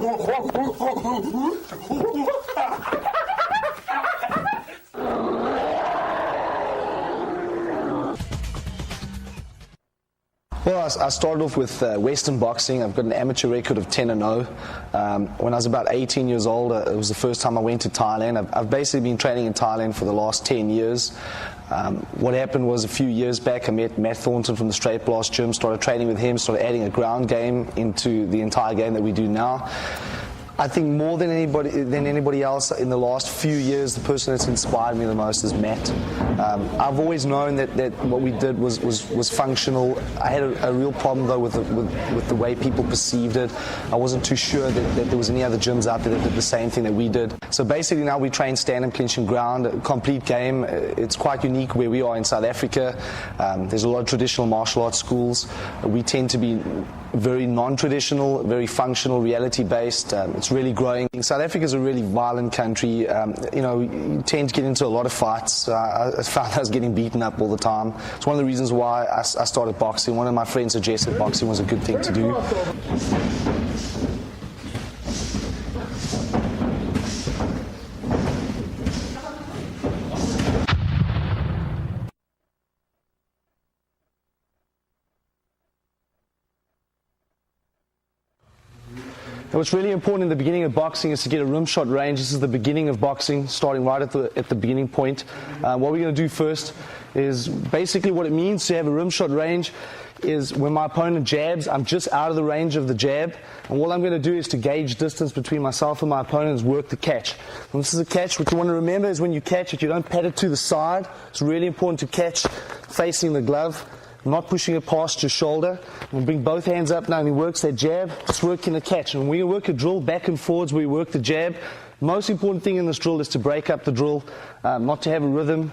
Well, I started off with Western boxing. I've got an amateur record of 10-0. When I was about 18 years old, it was the first time I went to Thailand. I've basically been training in Thailand for the last 10 years. What happened was a few years back, I met Matt Thornton from the Straight Blast Gym, started training with him, started adding a ground game into the entire game that we do now. I think more than anybody else in the last few years, the person that's inspired me the most is Matt. I've always known that what we did was functional. I had a real problem though with the way people perceived it. I wasn't too sure that there was any other gyms out there that did the same thing that we did. So basically now we train stand and clinch and ground, a complete game. It's quite unique where we are in South Africa. There's a lot of traditional martial arts schools. We tend to be very non-traditional, very functional, reality-based. It's really growing. South Africa is a really violent country. You tend to get into a lot of fights. I found I was getting beaten up all the time. It's one of the reasons why I started boxing. One of my friends suggested boxing was a good thing to do. What's really important in the beginning of boxing is to get a rim shot range. This is the beginning of boxing, starting right at the beginning point. What we're going to do first is basically what it means to have a rim shot range is when my opponent jabs, I'm just out of the range of the jab, and what I'm going to do is to gauge distance between myself and my opponent is work the catch. And this is a catch. What you want to remember is when you catch it, you don't pat it to the side. It's really important to catch facing the glove, not pushing it past your shoulder. We'll bring both hands up now and he works that jab, just working the catch. And we work a drill back and forwards where we work the jab. Most important thing in this drill is to break up the drill, not to have a rhythm.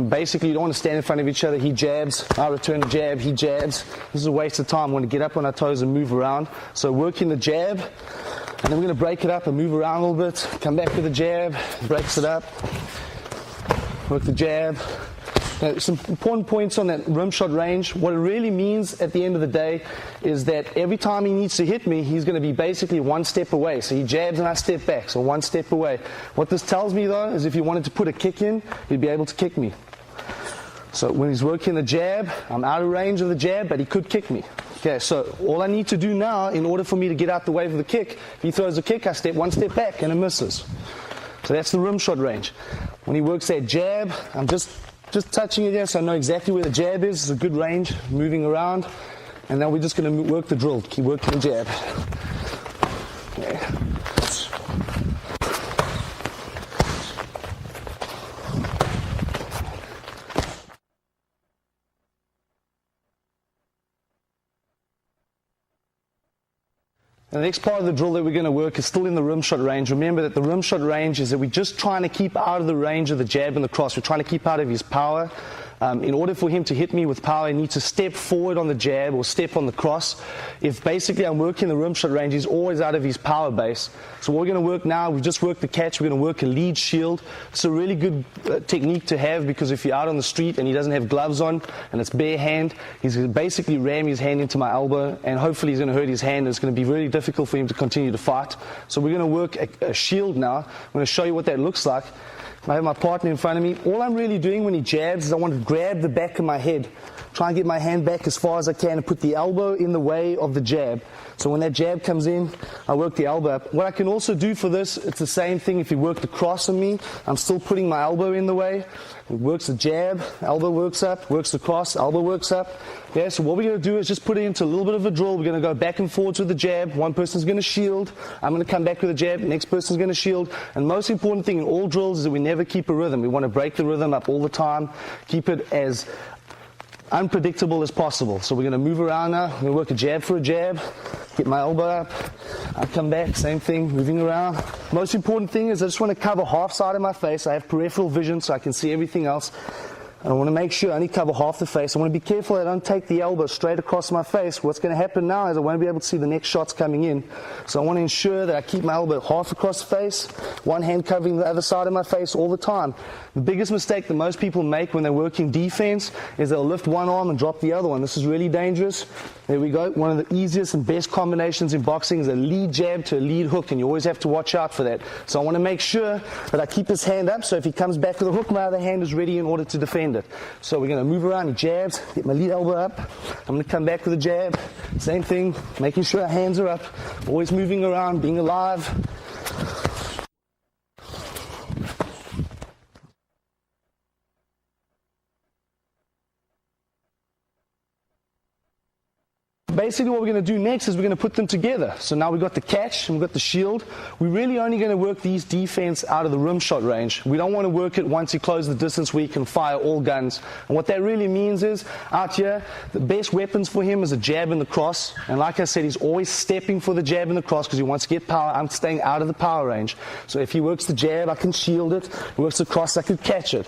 Basically, you don't want to stand in front of each other. He jabs, I return the jab, he jabs. This is a waste of time. We want to get up on our toes and move around. So working the jab, and then we're going to break it up and move around a little bit. Come back with the jab, breaks it up, work the jab. Now, some important points on that rim shot range. What it really means at the end of the day is that every time he needs to hit me, he's going to be basically one step away. So he jabs and I step back, so one step away. What this tells me though is if he wanted to put a kick in, he'd be able to kick me. So when he's working the jab, I'm out of range of the jab, but he could kick me. Okay, so all I need to do now in order for me to get out the way of the kick, if he throws a kick, I step one step back and it misses. So that's the rim shot range. When he works that jab, I'm just touching it there, so I know exactly where the jab is. It's a good range, moving around. And now we're just going to work the drill. Keep working the jab. Okay. The next part of the drill that we're going to work is still in the rim shot range. Remember that the rim shot range is that we're just trying to keep out of the range of the jab and the cross. We're trying to keep out of his power. In order for him to hit me with power, he needs to step forward on the jab or step on the cross. If basically I'm working the rim shot range, he's always out of his power base. So what we're going to work now, we've just worked the catch, we're going to work a lead shield. It's a really good technique to have because if you're out on the street and he doesn't have gloves on and it's bare hand, he's going to basically ram his hand into my elbow and hopefully he's going to hurt his hand. It's going to be really difficult for him to continue to fight. So we're going to work a shield now. I'm going to show you what that looks like. I have my partner in front of me. All I'm really doing when he jabs is I want to grab the back of my head, try and get my hand back as far as I can and put the elbow in the way of the jab. So when that jab comes in, I work the elbow up. What I can also do for this, it's the same thing. If you work the cross on me, I'm still putting my elbow in the way. It works the jab, elbow works up, works the cross, elbow works up. Yeah, so what we're going to do is just put it into a little bit of a drill. We're going to go back and forwards with the jab. One person's going to shield. I'm going to come back with the jab. Next person's going to shield. And most important thing in all drills is that we never keep a rhythm. We want to break the rhythm up all the time. Keep it as unpredictable as possible. So we're going to move around now. I'm going to work a jab for a jab. Get my elbow up. I come back. Same thing. Moving around. Most important thing is I just want to cover half side of my face. I have peripheral vision so I can see everything else. I want to make sure I only cover half the face. I want to be careful that I don't take the elbow straight across my face. What's going to happen now is I won't be able to see the next shots coming in. So I want to ensure that I keep my elbow half across the face, one hand covering the other side of my face all the time. The biggest mistake that most people make when they're working defense is they'll lift one arm and drop the other one. This is really dangerous. There we go. One of the easiest and best combinations in boxing is a lead jab to a lead hook, and you always have to watch out for that. So I want to make sure that I keep his hand up, so if he comes back with a hook, my other hand is ready in order to defend it. So we're going to move around, he jabs, get my lead elbow up. I'm going to come back with a jab. Same thing, making sure our hands are up, always moving around, being alive. Basically what we're going to do next is we're going to put them together. So now we've got the catch and we've got the shield. We're really only going to work these defense out of the rim shot range. We don't want to work it once you close the distance where you can fire all guns. And what that really means is, out here, the best weapons for him is a jab and the cross. And like I said, he's always stepping for the jab and the cross because he wants to get power. I'm staying out of the power range. So if he works the jab, I can shield it. If he works the cross, I could catch it.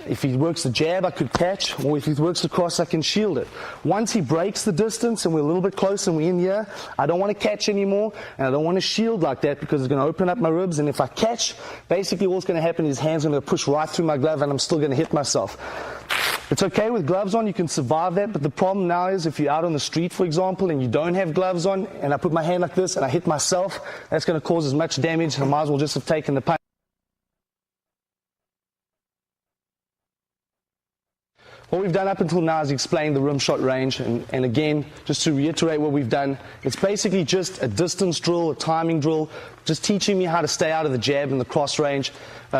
If he works the jab, I could catch. Or if he works the cross, I can shield it. Once he breaks the distance and we're a little bit closer and we're in here, I don't want to catch anymore, and I don't want to shield like that because it's going to open up my ribs, and if I catch, basically what's going to happen is his hand's going to push right through my glove and I'm still going to hit myself. It's okay with gloves on, you can survive that, but the problem now is if you're out on the street, for example, and you don't have gloves on, and I put my hand like this and I hit myself, that's going to cause as much damage. I might as well just have taken the punch. What we've done up until now is explain the rim shot range, and again, just to reiterate what we've done, it's basically just a distance drill, a timing drill, just teaching me how to stay out of the jab and the cross range.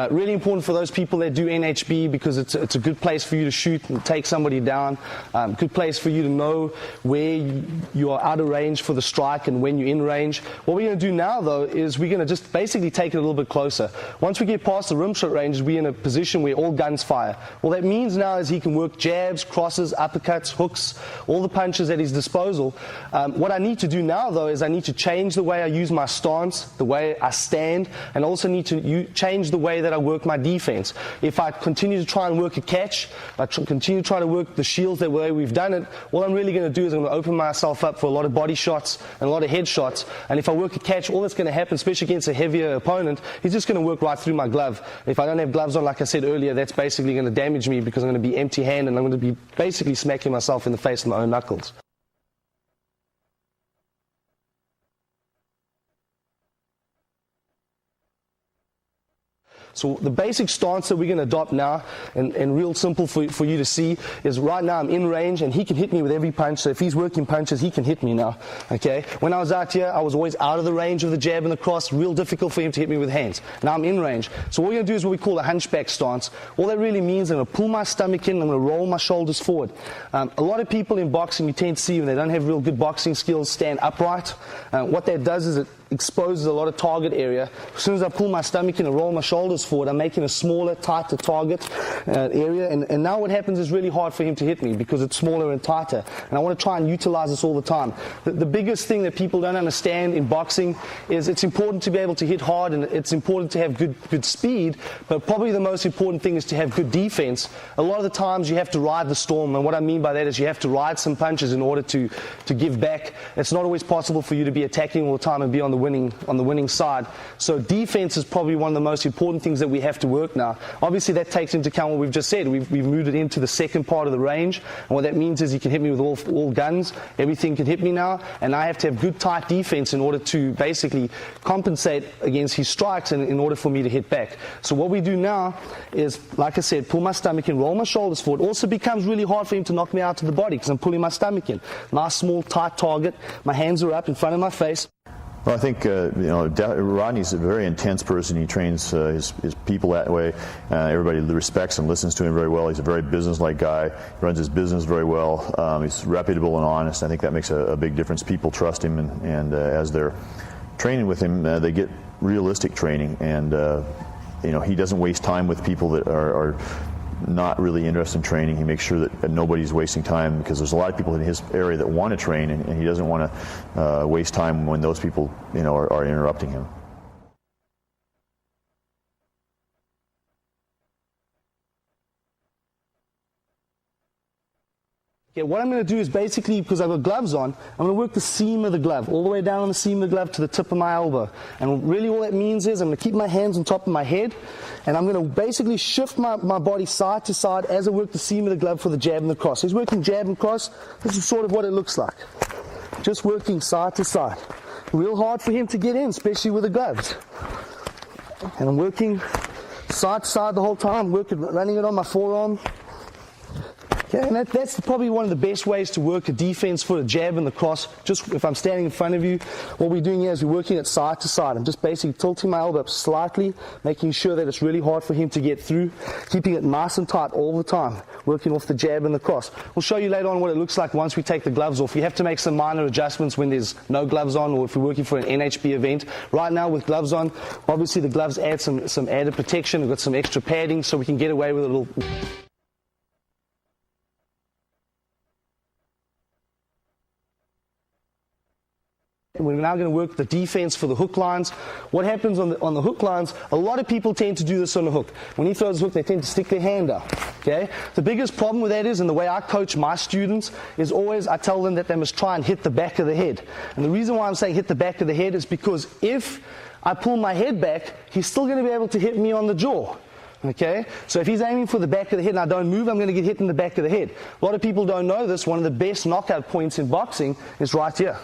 Really important for those people that do NHB because it's a good place for you to shoot and take somebody down. Good place for you to know where you are out of range for the strike and when you're in range. What we're going to do now, though, is we're going to just basically take it a little bit closer. Once we get past the rim shot range, we're in a position where all guns fire. Well, that means now is he can work jabs, crosses, uppercuts, hooks, all the punches at his disposal. What I need to do now, though, is I need to change the way I use my stance, the way I stand, and also need to change the way that I work my defense. If I continue to try and work a catch, I continue to try to work the shields the way we've done it, all I'm really going to do is I'm going to open myself up for a lot of body shots and a lot of head shots. And if I work a catch, all that's going to happen, especially against a heavier opponent, he's just going to work right through my glove. If I don't have gloves on, like I said earlier, that's basically going to damage me because I'm going to be empty-handed and I'm going to be basically smacking myself in the face with my own knuckles. So the basic stance that we're going to adopt now, and real simple for you to see, is right now I'm in range and he can hit me with every punch. So if he's working punches, he can hit me now. Okay. When I was out here, I was always out of the range of the jab and the cross. Real difficult for him to hit me with hands. Now I'm in range. So what we're going to do is what we call a hunchback stance. All that really means I'm going to pull my stomach in, I'm going to roll my shoulders forward. A lot of people in boxing, you tend to see when they don't have real good boxing skills, stand upright. What that does is it exposes a lot of target area. As soon as I pull my stomach in and roll my shoulders forward, I'm making a smaller, tighter target area. And now what happens is really hard for him to hit me because it's smaller and tighter. And I want to try and utilize this all the time. The biggest thing that people don't understand in boxing is it's important to be able to hit hard and it's important to have good speed, but probably the most important thing is to have good defense. A lot of the times you have to ride the storm, and what I mean by that is you have to ride some punches in order to give back. It's not always possible for you to be attacking all the time and be on the winning side. So defense is probably one of the most important things that we have to work now. Obviously that takes into account what we've just said. We've moved it into the second part of the range, and what that means is he can hit me with all guns. Everything can hit me now, and I have to have good tight defense in order to basically compensate against his strikes and in order for me to hit back. So what we do now is, like I said, pull my stomach in, roll my shoulders forward. It also becomes really hard for him to knock me out to the body because I'm pulling my stomach in. Nice small tight target. My hands are up in front of my face. Well, I think Rodney's a very intense person. He trains his people that way. Everybody respects and listens to him very well. He's a very business-like guy. He runs his business very well. He's reputable and honest. I think that makes a big difference. People trust him, and as they're training with him, they get realistic training. And he doesn't waste time with people that are not really interested in training. He makes sure that nobody's wasting time, because there's a lot of people in his area that want to train, and he doesn't want to waste time when those people are interrupting him. Okay, what I'm going to do is basically, because I've got gloves on, I'm going to work the seam of the glove, all the way down on the seam of the glove to the tip of my elbow. And really all that means is I'm going to keep my hands on top of my head, and I'm going to basically shift my body side to side as I work the seam of the glove for the jab and the cross. He's working jab and cross. This is sort of what it looks like. Just working side to side. Real hard for him to get in, especially with the gloves. And I'm working side to side the whole time, running it on my forearm. Okay, and that's probably one of the best ways to work a defense for the jab and the cross. Just if I'm standing in front of you, what we're doing here is we're working it side to side. I'm just basically tilting my elbow up slightly, making sure that it's really hard for him to get through, keeping it nice and tight all the time, working off the jab and the cross. We'll show you later on what it looks like once we take the gloves off. You have to make some minor adjustments when there's no gloves on, or if you're working for an NHB event. Right now with gloves on, obviously the gloves add some added protection. We've got some extra padding so we can get away with a little... We're now going to work the defense for the hook lines. What happens on the hook lines, a lot of people tend to do this on the hook. When he throws the hook, they tend to stick their hand out. Okay? The biggest problem with that is, and the way I coach my students, is always I tell them that they must try and hit the back of the head. And the reason why I'm saying hit the back of the head is because if I pull my head back, he's still going to be able to hit me on the jaw. Okay, so if he's aiming for the back of the head and I don't move, I'm going to get hit in the back of the head. A lot of people don't know this. One of the best knockout points in boxing is right here.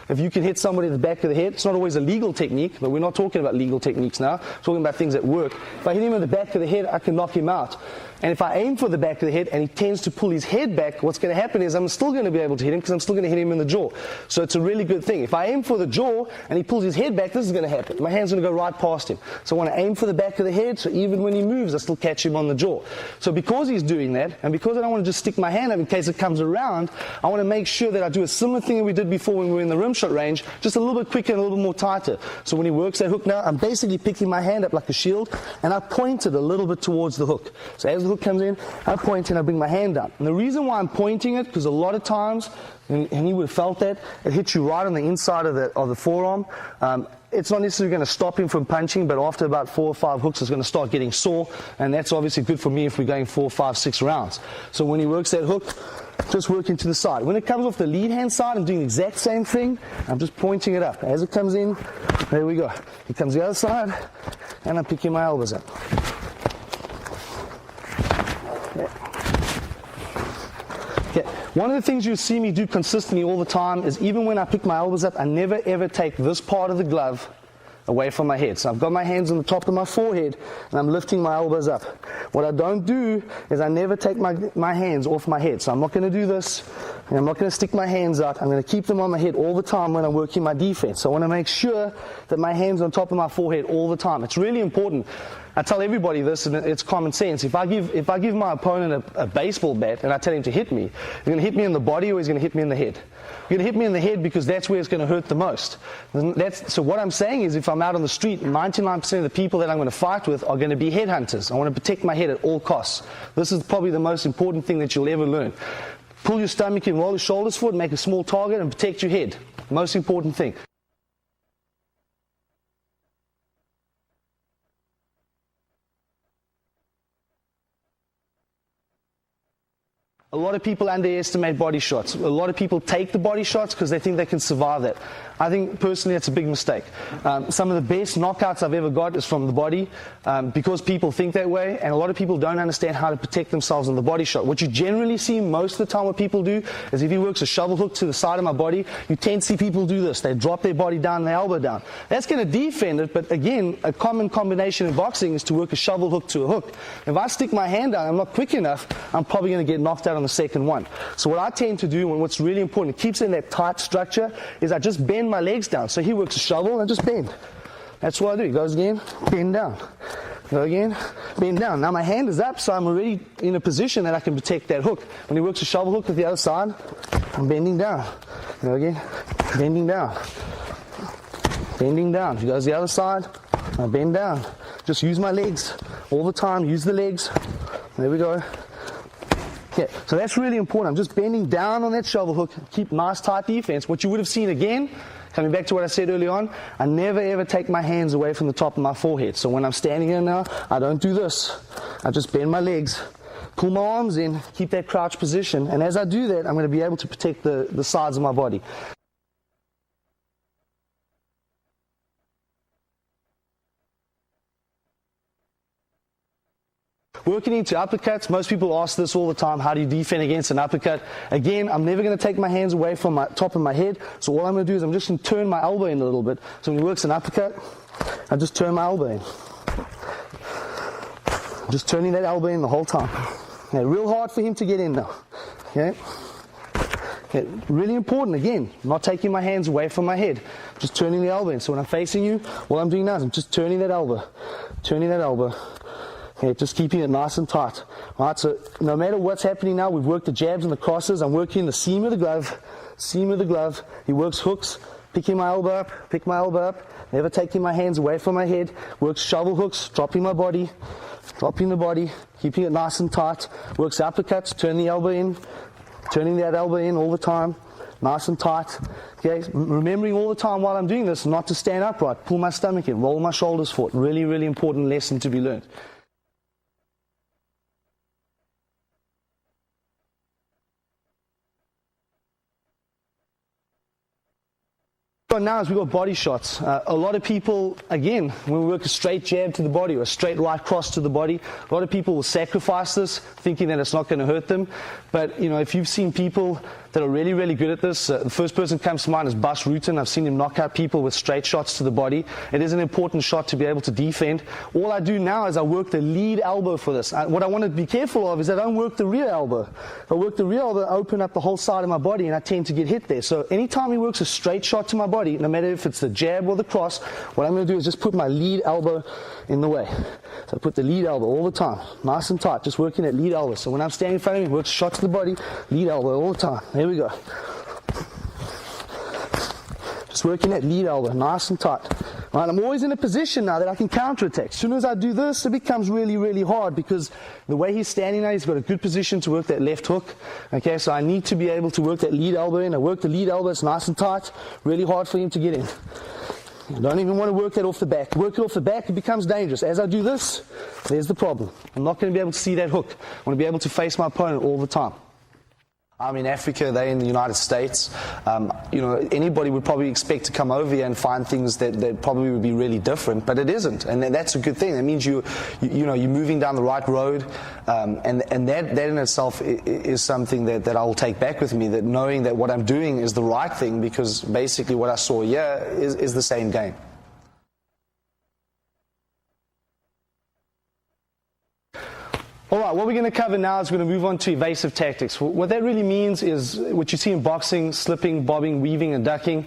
If you can hit somebody in the back of the head, it's not always a legal technique, but we're not talking about legal techniques now. We're talking about things that work. If I hit him in the back of the head, I can knock him out. And if I aim for the back of the head and he tends to pull his head back, what's going to happen is I'm still going to be able to hit him because I'm still going to hit him in the jaw. So it's a really good thing. If I aim for the jaw and he pulls his head back, this is going to happen. My hand's going to go right past him. So I want to aim for the back of the head, so even when he moves, I still catch him on the jaw. So because he's doing that, and because I don't want to just stick my hand up in case it comes around, I want to make sure that I do a similar thing that we did before when we were in the rim shot range, just a little bit quicker and a little bit more tighter. So when he works that hook now, I'm basically picking my hand up like a shield, and I point it a little bit towards the hook. So as the hook comes in, I point and I bring my hand up. And the reason why I'm pointing it, because a lot of times, and you would have felt that, it hits you right on the inside of the forearm. It's not necessarily going to stop him from punching, but after about 4 or 5 hooks, it's going to start getting sore, and that's obviously good for me if we're going 4, 5, 6 rounds. So when he works that hook, just working to the side. When it comes off the lead hand side, I'm doing the exact same thing. I'm just pointing it up. As it comes in, there we go. It comes the other side, and I'm picking my elbows up. Okay. One of the things you see me do consistently all the time is even when I pick my elbows up, I never ever take this part of the glove away from my head. So I've got my hands on the top of my forehead and I'm lifting my elbows up. What I don't do is I never take my hands off my head. So I'm not going to do this, and I'm not going to stick my hands out. I'm going to keep them on my head all the time when I'm working my defense. So I want to make sure that my hands are on top of my forehead all the time. It's really important. I tell everybody this, and it's common sense. If I give my opponent a baseball bat and I tell him to hit me, he's going to hit me in the body or he's going to hit me in the head. He's going to hit me in the head because that's where it's going to hurt the most. So what I'm saying is, if I'm out on the street, 99% of the people that I'm going to fight with are going to be headhunters. I want to protect my head at all costs. This is probably the most important thing that you'll ever learn. Pull your stomach in, roll your shoulders forward, make a small target, and protect your head. Most important thing. A lot of people underestimate body shots. A lot of people take the body shots because they think they can survive that. I think personally that's a big mistake. Some of the best knockouts I've ever got is from the body because people think that way, and a lot of people don't understand how to protect themselves on the body shot. What you generally see most of the time what people do is if he works a shovel hook to the side of my body, you tend to see people do this. They drop their body down and their elbow down. That's going to defend it, but again, a common combination in boxing is to work a shovel hook to a hook. If I stick my hand out and I'm not quick enough, I'm probably going to get knocked out on the second one. So what I tend to do, and what's really important, it keeps in that tight structure, is I just bend my legs down. So he works a shovel and just bend. That's what I do. He goes again, bend down. Go again, bend down. Now my hand is up, so I'm already in a position that I can protect that hook. When he works a shovel hook with the other side, I'm bending down. Go again, bending down. Bending down. If he goes the other side, I bend down. Just use my legs all the time. Use the legs. There we go. Okay, so that's really important. I'm just bending down on that shovel hook. Keep nice tight defense. What you would have seen again, coming back to what I said early on, I never ever take my hands away from the top of my forehead. So when I'm standing here now, I don't do this. I just bend my legs, pull my arms in, keep that crouch position, and as I do that, I'm going to be able to protect the sides of my body. Working into uppercuts, most people ask this all the time, how do you defend against an uppercut? Again, I'm never going to take my hands away from my top of my head, so all I'm going to do is I'm just going to turn my elbow in a little bit. So when he works an uppercut, I just turn my elbow in. Just turning that elbow in the whole time. Okay, real hard for him to get in now. Okay? Okay, really important, again, not taking my hands away from my head, just turning the elbow in. So when I'm facing you, what I'm doing now is I'm just turning that elbow. Okay, just keeping it nice and tight. Right, so no matter what's happening now, we've worked the jabs and the crosses. I'm working the seam of the glove. He works hooks, pick my elbow up, never taking my hands away from my head. Works shovel hooks, dropping the body, keeping it nice and tight. Works uppercuts, turning that elbow in all the time, nice and tight. Okay, remembering all the time while I'm doing this not to stand upright, pull my stomach in, roll my shoulders forward. Really, really important lesson to be learned. Now is we've got body shots. A lot of people, again, when we work a straight jab to the body or a straight right cross to the body, a lot of people will sacrifice this, thinking that it's not going to hurt them. But, you know, if you've seen people that are really, really good at this, the first person that comes to mind is Bas Rutten. I've seen him knock out people with straight shots to the body. It is an important shot to be able to defend. All I do now is I work the lead elbow for this. What I want to be careful of is that I don't work the rear elbow. If I work the rear elbow, I open up the whole side of my body, and I tend to get hit there. So anytime he works a straight shot to my body, no matter if it's the jab or the cross, what I'm going to do is just put my lead elbow in the way. So I put the lead elbow all the time, nice and tight, just working that lead elbow. So when I'm standing in front of him, works shot to the body, lead elbow all the time. There we go. Just working that lead elbow, nice and tight. Right, I'm always in a position now that I can counterattack. As soon as I do this, it becomes really, really hard because the way he's standing now, he's got a good position to work that left hook. Okay, so I need to be able to work that lead elbow in. I work the lead elbow, it's nice and tight, really hard for him to get in. I don't even want to work that off the back. Work it off the back, it becomes dangerous. As I do this, there's the problem. I'm not going to be able to see that hook. I want to be able to face my opponent all the time. I'm in Africa, they're in the United States. You know, anybody would probably expect to come over here and find things that probably would be really different, but it isn't, and that's a good thing. That means you know, you're moving down the right road, and that in itself is something that I will take back with me. That knowing that what I'm doing is the right thing, because basically what I saw here is the same game. All right, what we're going to cover now is we're going to move on to evasive tactics. What that really means is what you see in boxing: slipping, bobbing, weaving, and ducking.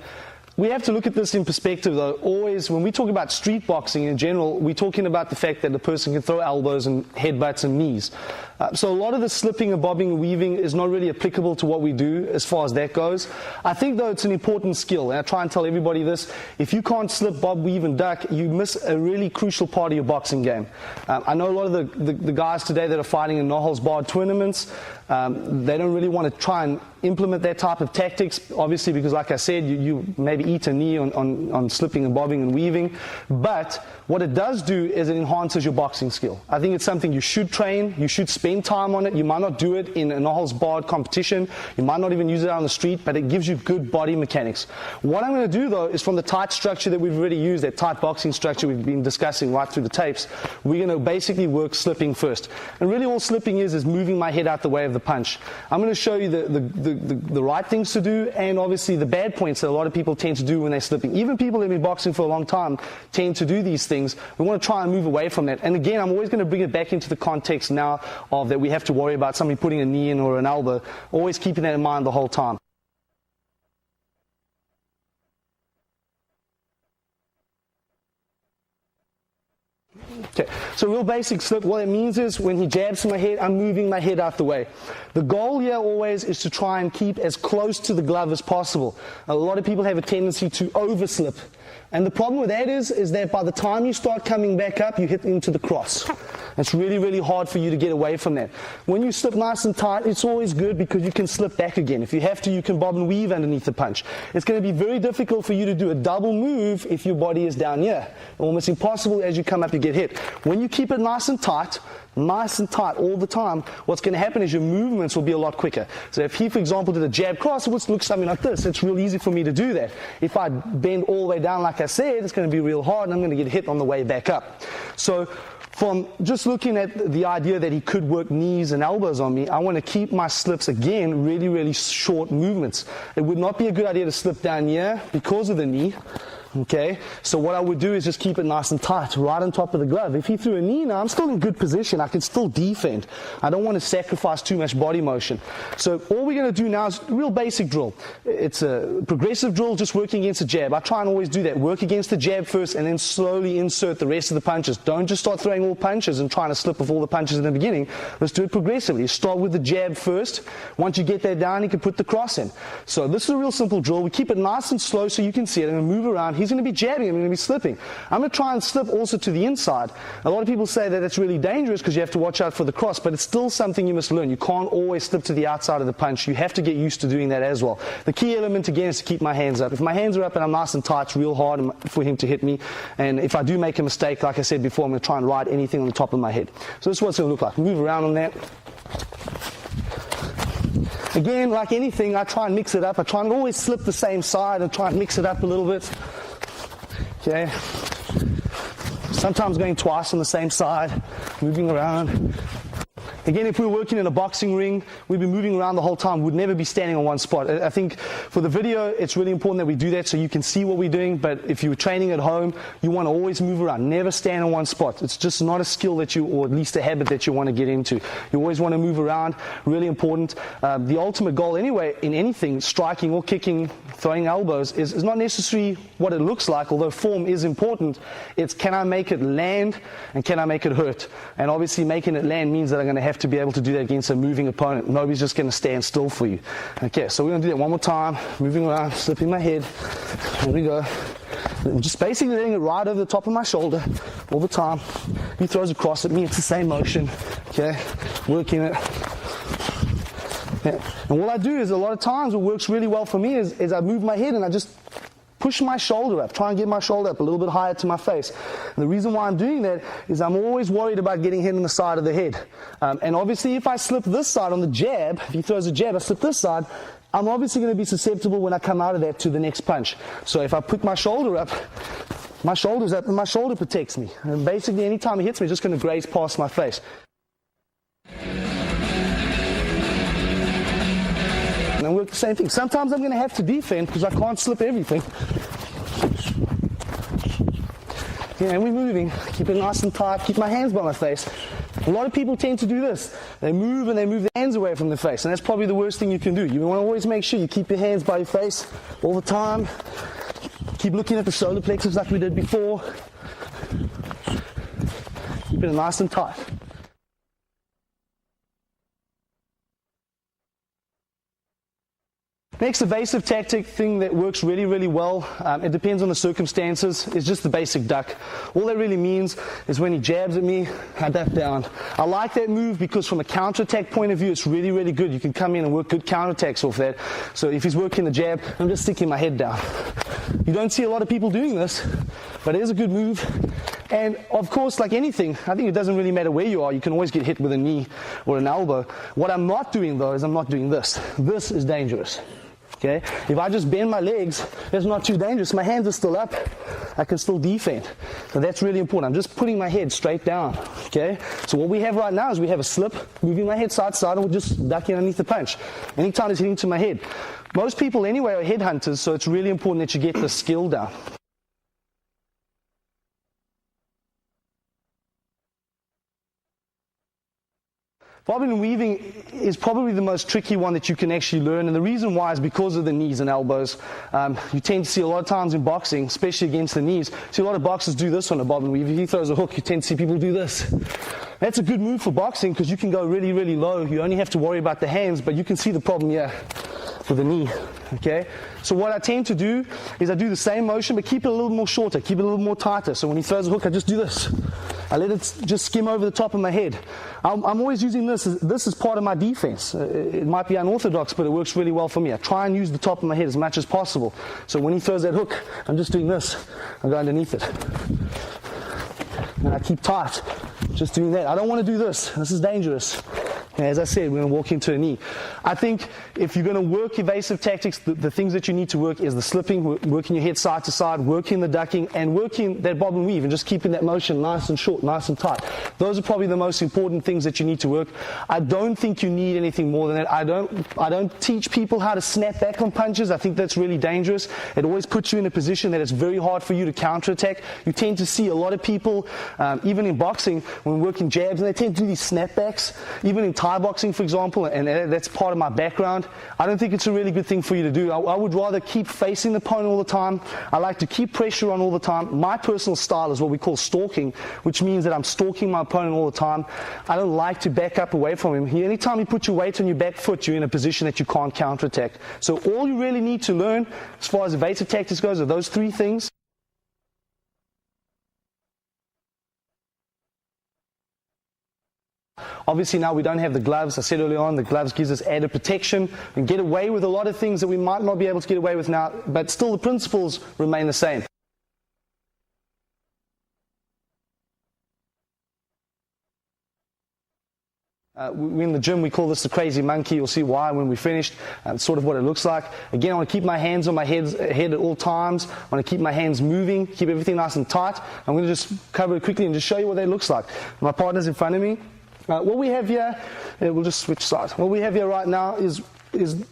We have to look at this in perspective, though. Always, when we talk about street boxing in general, we're talking about the fact that the person can throw elbows and headbutts and knees. So a lot of the slipping and bobbing and weaving is not really applicable to what we do as far as that goes. I think, though, it's an important skill, and I try and tell everybody this: if you can't slip, bob, weave, and duck, you miss a really crucial part of your boxing game. I know a lot of the guys today that are fighting in no-holds-barred tournaments, they don't really want to try and implement that type of tactics, obviously, because, like I said, you maybe eat a knee on slipping and bobbing and weaving. But what it does do is it enhances your boxing skill. I think it's something you should train, you should spend time on it. You might not do it in a no-holds-barred competition, you might not even use it on the street, but it gives you good body mechanics. What I'm going to do, though, is from the tight structure that we've already used, that tight boxing structure we've been discussing right through the tapes, we're going to basically work slipping first. And really all slipping is moving my head out the way of the punch. I'm going to show you the right things to do, and obviously the bad points that a lot of people tend to do when they're slipping. Even people that have been boxing for a long time tend to do these things. We want to try and move away from that. And again, I'm always going to bring it back into the context now of that we have to worry about somebody putting a knee in or an elbow, always keeping that in mind the whole time. Okay, so real basic slip, what it means is when he jabs to my head, I'm moving my head out the way. The goal here always is to try and keep as close to the glove as possible. A lot of people have a tendency to overslip. And the problem with that is that by the time you start coming back up, you hit into the cross. It's really, really hard for you to get away from that. When you slip nice and tight, it's always good because you can slip back again. If you have to, you can bob and weave underneath the punch. It's going to be very difficult for you to do a double move if your body is down here. Almost impossible. As you come up, you get hit. When you keep it nice and tight all the time, what's going to happen is your movements will be a lot quicker. So if he, for example, did a jab cross, it would look something like this. It's real easy for me to do that. If I bend all the way down, like I said, it's going to be real hard, and I'm going to get hit on the way back up. So from just looking at the idea that he could work knees and elbows on me, I want to keep my slips, again, really, really short movements. It would not be a good idea to slip down here because of the knee. Okay, so what I would do is just keep it nice and tight, right on top of the glove. If he threw a knee now, I'm still in good position. I can still defend. I don't want to sacrifice too much body motion. So all we're going to do now is a real basic drill. It's a progressive drill, just working against the jab. I try and always do that. Work against the jab first and then slowly insert the rest of the punches. Don't just start throwing all punches and trying to slip with all the punches in the beginning. Let's do it progressively. Start with the jab first. Once you get that down, you can put the cross in. So this is a real simple drill. We keep it nice and slow so you can see it. I'm going to move around. He's going to be jabbing, I'm going to be slipping. I'm going to try and slip also to the inside. A lot of people say that it's really dangerous because you have to watch out for the cross, but it's still something you must learn. You can't always slip to the outside of the punch. You have to get used to doing that as well. The key element again is to keep my hands up. If my hands are up and I'm nice and tight, it's real hard for him to hit me. And if I do make a mistake, like I said before, I'm going to try and ride anything on the top of my head. So this is what it's going to look like. Move around on that. Again, like anything, I try and mix it up. I try and always slip the same side and try and mix it up a little bit. Okay, sometimes going twice on the same side, moving around. Again, if we were working in a boxing ring, we'd be moving around the whole time. We'd never be standing on one spot. I think for the video, it's really important that we do that so you can see what we're doing. But if you're training at home, you want to always move around. Never stand on one spot. It's just not a skill that you, or at least a habit that you want to get into. You always want to move around. Really important. The ultimate goal anyway, in anything, striking or kicking, throwing elbows, is not necessarily what it looks like, although form is important. It's can I make it land and can I make it hurt? And obviously making it land means that I'm going to have to be able to do that against a moving opponent. Nobody's just going to stand still for you. Okay, so we're going to do that one more time. Moving around, slipping my head. Here we go. Just basically letting it right over the top of my shoulder all the time. He throws across at me, it's the same motion. Okay, working it. Yeah. And what I do is a lot of times what works really well for me is I move my head and I just push my shoulder up, try and get my shoulder up a little bit higher to my face. And the reason why I'm doing that is I'm always worried about getting hit on the side of the head. And obviously if I slip this side on the jab, if he throws a jab, I slip this side, I'm obviously going to be susceptible when I come out of that to the next punch. So if I put my shoulder up, my shoulder's up and my shoulder protects me. And basically anytime he hits me, it's just going to graze past my face. And I work the same thing. Sometimes I'm going to have to defend because I can't slip everything. Yeah, and we're moving. Keep it nice and tight. Keep my hands by my face. A lot of people tend to do this. They move and they move their hands away from the face. And that's probably the worst thing you can do. You want to always make sure you keep your hands by your face all the time. Keep looking at the solar plexus like we did before. Keep it nice and tight. Next evasive tactic thing that works really, really well, it depends on the circumstances, is just the basic duck. All that really means is when he jabs at me, I duck down. I like that move because from a counterattack point of view, it's really, really good. You can come in and work good counterattacks off that. So if he's working the jab, I'm just sticking my head down. You don't see a lot of people doing this, but it is a good move. And of course, like anything, I think it doesn't really matter where you are. You can always get hit with a knee or an elbow. What I'm not doing though is I'm not doing this. This is dangerous. Okay? If I just bend my legs, it's not too dangerous. My hands are still up. I can still defend. So that's really important. I'm just putting my head straight down. Okay? So what we have right now is we have a slip, moving my head side to side, and we're just ducking underneath the punch. Anytime it's hitting to my head. Most people anyway are headhunters, so it's really important that you get the skill down. Bobbing and weaving is probably the most tricky one that you can actually learn, and the reason why is because of the knees and elbows. You tend to see a lot of times in boxing, especially against the knees, see a lot of boxers do this on a bob and weave. If he throws a hook, you tend to see people do this. That's a good move for boxing because you can go really, really low. You only have to worry about the hands, but you can see the problem here with the knee. Okay? So what I tend to do is I do the same motion, but keep it a little more shorter, keep it a little more tighter. So when he throws a hook, I just do this. I let it just skim over the top of my head. I'm always using this as part of my defense. It might be unorthodox, but it works really well for me. I try and use the top of my head as much as possible. So when he throws that hook, I'm just doing this. I go underneath it. And I keep tight, just doing that. I don't want to do this. This is dangerous. And as I said, we're going to walk into a knee. I think if you're going to work evasive tactics, the things that you need to work is the slipping, working your head side to side, working the ducking, and working that bob and weave, and just keeping that motion nice and short, nice and tight. Those are probably the most important things that you need to work. I don't think you need anything more than that. I don't teach people how to snap back on punches. I think that's really dangerous. It always puts you in a position that it's very hard for you to counterattack. You tend to see a lot of people, even in boxing, when working jabs, and they tend to do these snapbacks, even in Thai boxing, for example, and that's part of my background. I don't think it's a really good thing for you to do. I would rather keep facing the opponent all the time. I like to keep pressure on all the time. My personal style is what we call stalking, which means that I'm stalking my opponent all the time. I don't like to back up away from him. Anytime you put your weight on your back foot, you're in a position that you can't counterattack. So all you really need to learn, as far as evasive tactics goes, are those three things. Obviously now we don't have the gloves. I said earlier on, the gloves gives us added protection and get away with a lot of things that we might not be able to get away with now, but still the principles remain the same. In the gym, we call this the crazy monkey. You'll see why when we finished. It's sort of what it looks like. Again, I want to keep my hands on my head at all times. I want to keep my hands moving, keep everything nice and tight. I'm going to just cover it quickly and just show you what that looks like. My partner's in front of me. What we have here, we'll just switch sides. What we have here right now is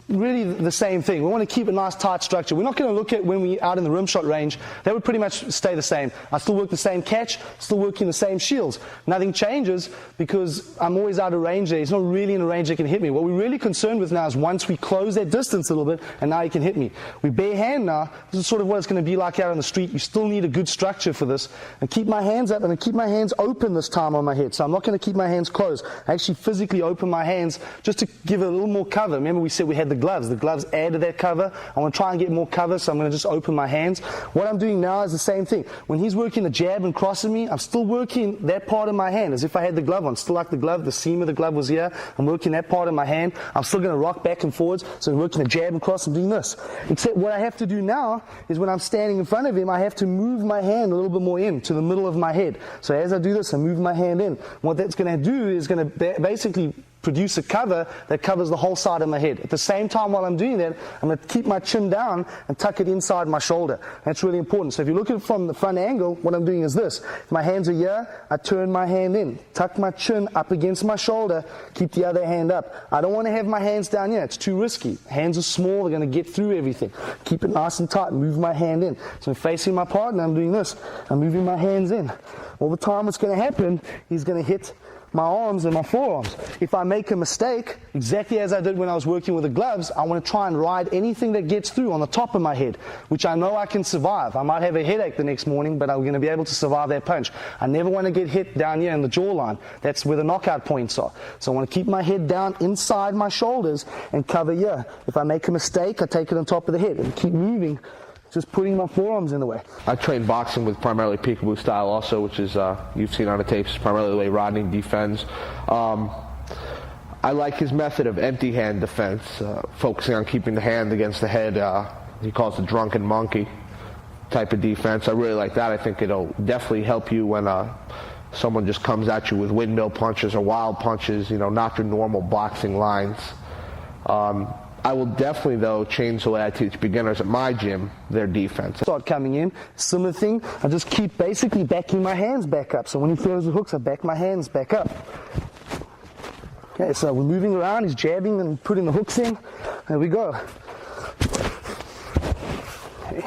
really the same thing. We want to keep a nice tight structure. We're not going to look at when we're out in the rim shot range. That would pretty much stay the same. I still work the same catch, still working the same shields. Nothing changes because I'm always out of range there. He's not really in a range that can hit me. What we're really concerned with now is once we close that distance a little bit and now he can hit me. We bare hand now. This is sort of what it's going to be like out on the street. You still need a good structure for this. And keep my hands up and I keep my hands open this time on my head. So I'm not going to keep my hands closed. I actually physically open my hands just to give it a little more cover. Remember we said we had the gloves. The gloves add to that cover. I want to try and get more cover, so I'm going to just open my hands. What I'm doing now is the same thing. When he's working the jab and crossing me, I'm still working that part of my hand as if I had the glove on. Still like the glove, the seam of the glove was here. I'm working that part of my hand. I'm still going to rock back and forwards, so I'm working the jab and cross and doing this. Except what I have to do now is when I'm standing in front of him, I have to move my hand a little bit more in to the middle of my head. So as I do this, I move my hand in. What that's going to do is going to basically produce a cover that covers the whole side of my head. At the same time while I'm doing that, I'm going to keep my chin down and tuck it inside my shoulder. That's really important. So if you look at it from the front angle, what I'm doing is this. If my hands are here, I turn my hand in, tuck my chin up against my shoulder, keep the other hand up. I don't want to have my hands down here. It's too risky. Hands are small, they're going to get through everything. Keep it nice and tight, move my hand in. So I'm facing my partner, I'm doing this. I'm moving my hands in. All the time what's going to happen, he's going to hit my arms and my forearms. If I make a mistake, exactly as I did when I was working with the gloves, I want to try and ride anything that gets through on the top of my head, which I know I can survive. I might have a headache the next morning, but I'm going to be able to survive that punch. I never want to get hit down here in the jawline. That's where the knockout points are. So I want to keep my head down inside my shoulders and cover here. If I make a mistake, I take it on top of the head and keep moving, just putting my forearms in the way. I train boxing with primarily peekaboo style also, which is, you've seen on the tapes, primarily the way Rodney defends. I like his method of empty hand defense, focusing on keeping the hand against the head. He calls it drunken monkey type of defense. I really like that. I think it'll definitely help you when someone just comes at you with windmill punches or wild punches, not your normal boxing lines. I will definitely, though, change the way I teach beginners at my gym, their defense. Start coming in, similar thing, I just keep basically backing my hands back up. So when he throws the hooks, I back my hands back up. Okay, so we're moving around, he's jabbing and putting the hooks in. There we go. Okay.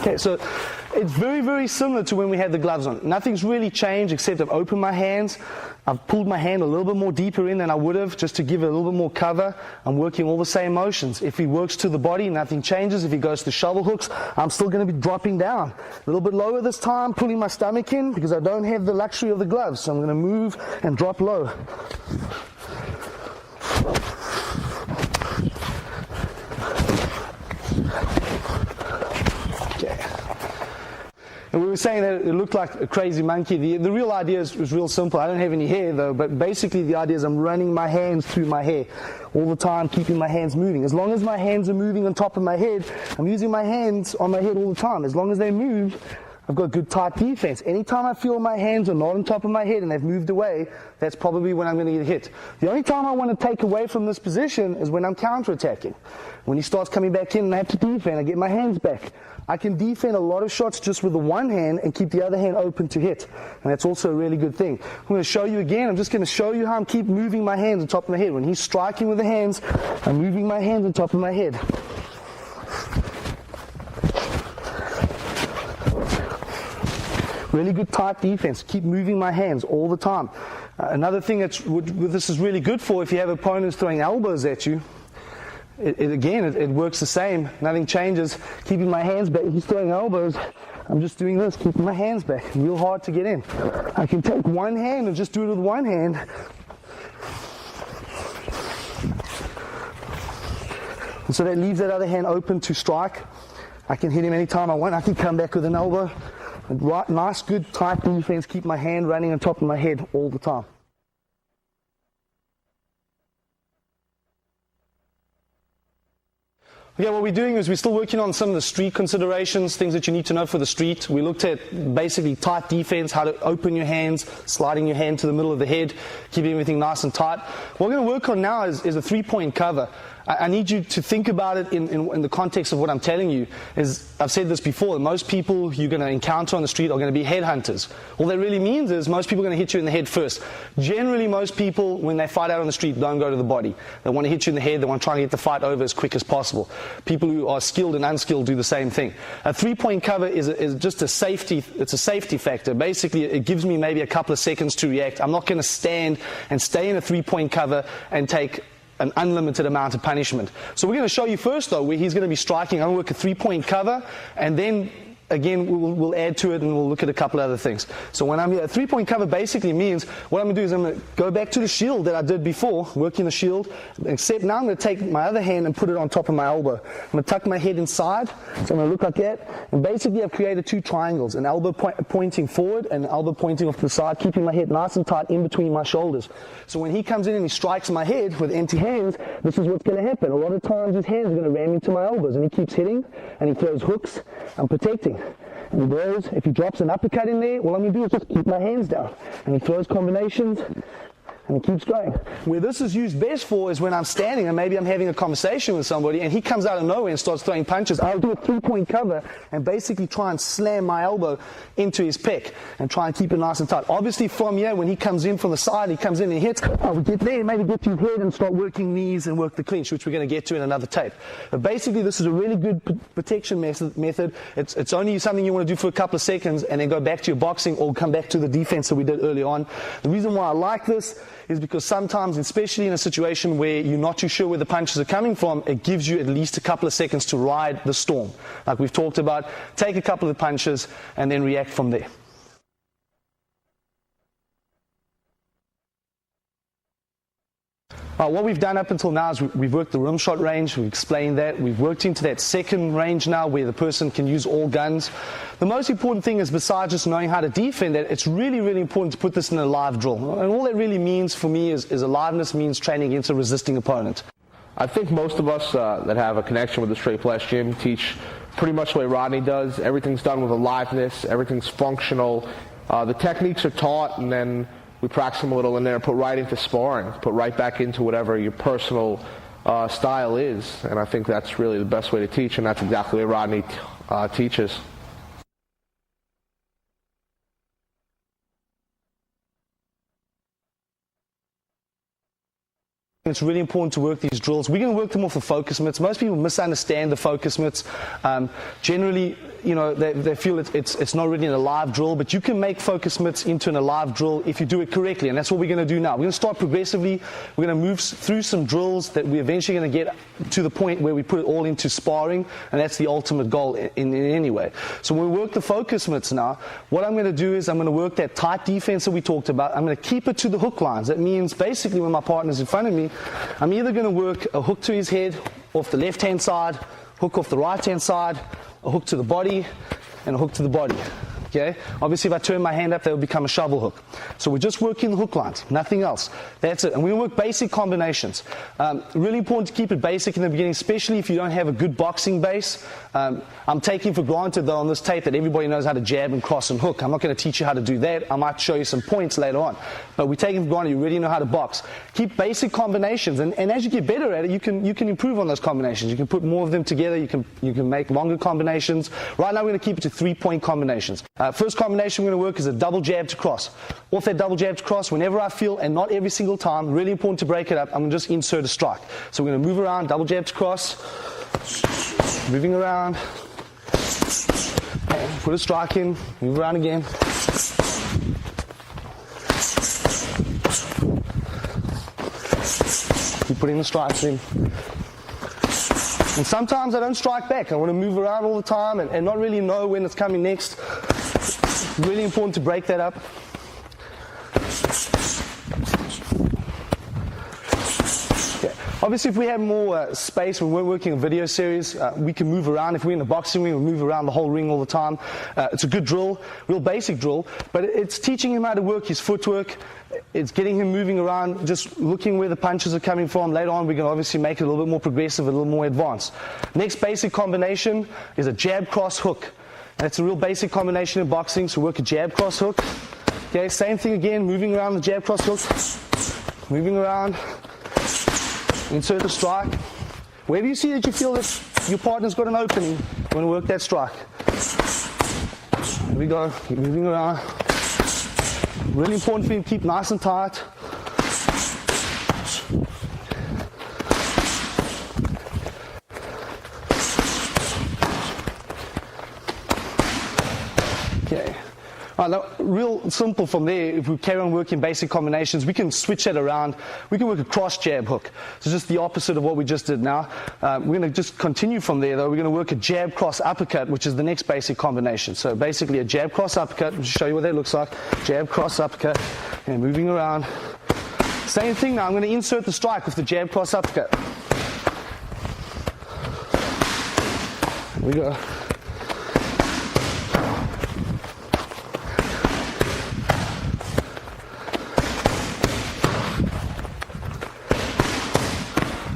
Okay, so it's very, very similar to when we had the gloves on. Nothing's really changed except I've opened my hands. I've pulled my hand a little bit more deeper in than I would have just to give it a little bit more cover. I'm working all the same motions. If he works to the body, nothing changes. If he goes to shovel hooks, I'm still going to be dropping down. A little bit lower this time, pulling my stomach in because I don't have the luxury of the gloves. So I'm going to move and drop low. And we were saying that it looked like a crazy monkey. The real idea is real simple. I don't have any hair though, but basically the idea is I'm running my hands through my hair all the time, keeping my hands moving. As long as my hands are moving on top of my head, I'm using my hands on my head all the time. As long as they move, I've got good tight defense. Anytime I feel my hands are not on top of my head and they've moved away, that's probably when I'm going to get hit. The only time I want to take away from this position is when I'm counter-attacking. When he starts coming back in and I have to defend, I get my hands back. I can defend a lot of shots just with the one hand and keep the other hand open to hit. And that's also a really good thing. I'm going to show you again. I'm just going to show you how I'm keep moving my hands on top of my head. When he's striking with the hands, I'm moving my hands on top of my head. Really good tight defense. Keep moving my hands all the time. Another thing this is really good for if you have opponents throwing elbows at you. It works the same. Nothing changes. Keeping my hands back. If he's throwing elbows, I'm just doing this, keeping my hands back. Real hard to get in. I can take one hand and just do it with one hand. And so that leaves that other hand open to strike. I can hit him anytime I want. I can come back with an elbow. Right, nice, good, tight defense. Keep my hand running on top of my head all the time. Okay, what we're doing is we're still working on some of the street considerations, things that you need to know for the street. We looked at basically tight defense, how to open your hands, sliding your hand to the middle of the head, keeping everything nice and tight. What we're going to work on now is a three-point cover. I need you to think about it in the context of what I'm telling you. I've said this before, most people you're going to encounter on the street are going to be headhunters. All that really means is most people are going to hit you in the head first. Generally, most people, when they fight out on the street, don't go to the body. They want to hit you in the head. They want to try and get the fight over as quick as possible. People who are skilled and unskilled do the same thing. A three-point cover is just a safety. It's a safety factor. Basically, it gives me maybe a couple of seconds to react. I'm not going to stand and stay in a three-point cover and take an unlimited amount of punishment. So we're going to show you first though where he's going to be striking. I'm going to work a three-point cover, and then again we'll add to it and we'll look at a couple other things. So when I'm here, a three-point cover basically means what I'm going to do is I'm going to go back to the shield that I did before, working the shield, except now I'm going to take my other hand and put it on top of my elbow. I'm going to tuck my head inside, so I'm going to look like that, and basically I've created two triangles, an elbow pointing forward and an elbow pointing off to the side, keeping my head nice and tight in between my shoulders. So when he comes in and he strikes my head with empty hands, this is what's going to happen. A lot of times his hands are going to ram into my elbows, and he keeps hitting and he throws hooks. I'm protecting. And he goes, if he drops an uppercut in there, all I'm going to do is just keep my hands down. And he throws combinations, and he keeps going. Where this is used best for is when I'm standing and maybe I'm having a conversation with somebody and he comes out of nowhere and starts throwing punches. I'll do a three-point cover and basically try and slam my elbow into his pec and try and keep it nice and tight. Obviously from here, when he comes in from the side, he comes in and hits, we get there, maybe get to his head and start working knees and work the clinch, which we're going to get to in another tape. But basically this is a really good protection method. It's only something you want to do for a couple of seconds and then go back to your boxing or come back to the defense that we did early on. The reason why I like this is because sometimes, especially in a situation where you're not too sure where the punches are coming from, it gives you at least a couple of seconds to ride the storm. Like we've talked about, take a couple of punches and then react from there. What we've done up until now is we've worked the rim shot range, we've explained that, we've worked into that second range now where the person can use all guns. The most important thing is, besides just knowing how to defend it, it's really, really important to put this in a live drill. And all that really means for me is aliveness means training against a resisting opponent. I think most of us that have a connection with the Straight Flash Gym teach pretty much the way Rodney does. Everything's done with aliveness, everything's functional. The techniques are taught, and then we practice them a little in there, put right into sparring, put right back into whatever your personal style is. And I think that's really the best way to teach, and that's exactly what Rodney teaches. It's really important to work these drills. We're going to work them off the focus mitts. Most people misunderstand the focus mitts. Generally, they feel it's not really an alive drill, but you can make focus mitts into an alive drill if you do it correctly, and that's what we're going to do now. We're going to start progressively. We're going to move through some drills that we're eventually going to get to the point where we put it all into sparring, and that's the ultimate goal in any way. So when we work the focus mitts now, what I'm going to do is I'm going to work that tight defense that we talked about. I'm going to keep it to the hook lines. That means basically when my partner's in front of me, I'm either going to work a hook to his head off the left-hand side, hook off the right-hand side, a hook to the body, and a hook to the body. Okay? Obviously, if I turn my hand up, that will become a shovel hook. So we're just working the hook lines, nothing else. That's it. And we work basic combinations. Really important to keep it basic in the beginning, especially if you don't have a good boxing base. I'm taking for granted, though, on this tape that everybody knows how to jab and cross and hook. I'm not going to teach you how to do that. I might show you some points later on. But we're taking for granted you already know how to box. Keep basic combinations. And as you get better at it, you can improve on those combinations. You can put more of them together. You can make longer combinations. Right now, we're going to keep it to 3-point combinations. First combination we're going to work is a double jab to cross. Off that double jab to cross, whenever I feel, and not every single time, really important to break it up, I'm going to just insert a strike. So we're going to move around, double jab to cross, moving around, and put a strike in, move around again. Keep putting the strikes in. And sometimes I don't strike back. I want to move around all the time and not really know when it's coming next. Really important to break that up. Okay. Obviously, if we have more space when we're working a video series, we can move around. If we're in the boxing ring, we move around the whole ring all the time. It's a good drill, real basic drill, but it's teaching him how to work his footwork. It's getting him moving around, just looking where the punches are coming from. Later on, we can obviously make it a little bit more progressive, a little more advanced. Next basic combination is a jab, cross, hook. That's a real basic combination in boxing, so work a jab, cross, hook. Okay, same thing again, moving around the jab, cross, hook. Moving around, insert the strike. Wherever you see that you feel that your partner's got an opening, you want to work that strike. Here we go, keep moving around. Really important for you to keep nice and tight. Okay. All right, now, real simple from there. If we carry on working basic combinations, we can switch that around. We can work a cross jab hook. So just the opposite of what we just did now. We're going to just continue from there, though. We're going to work a jab, cross, uppercut, which is the next basic combination. So basically a jab, cross, uppercut. I'll show you what that looks like. Jab, cross, uppercut, and moving around. Same thing now. I'm going to insert the strike with the jab, cross, uppercut. Here we go.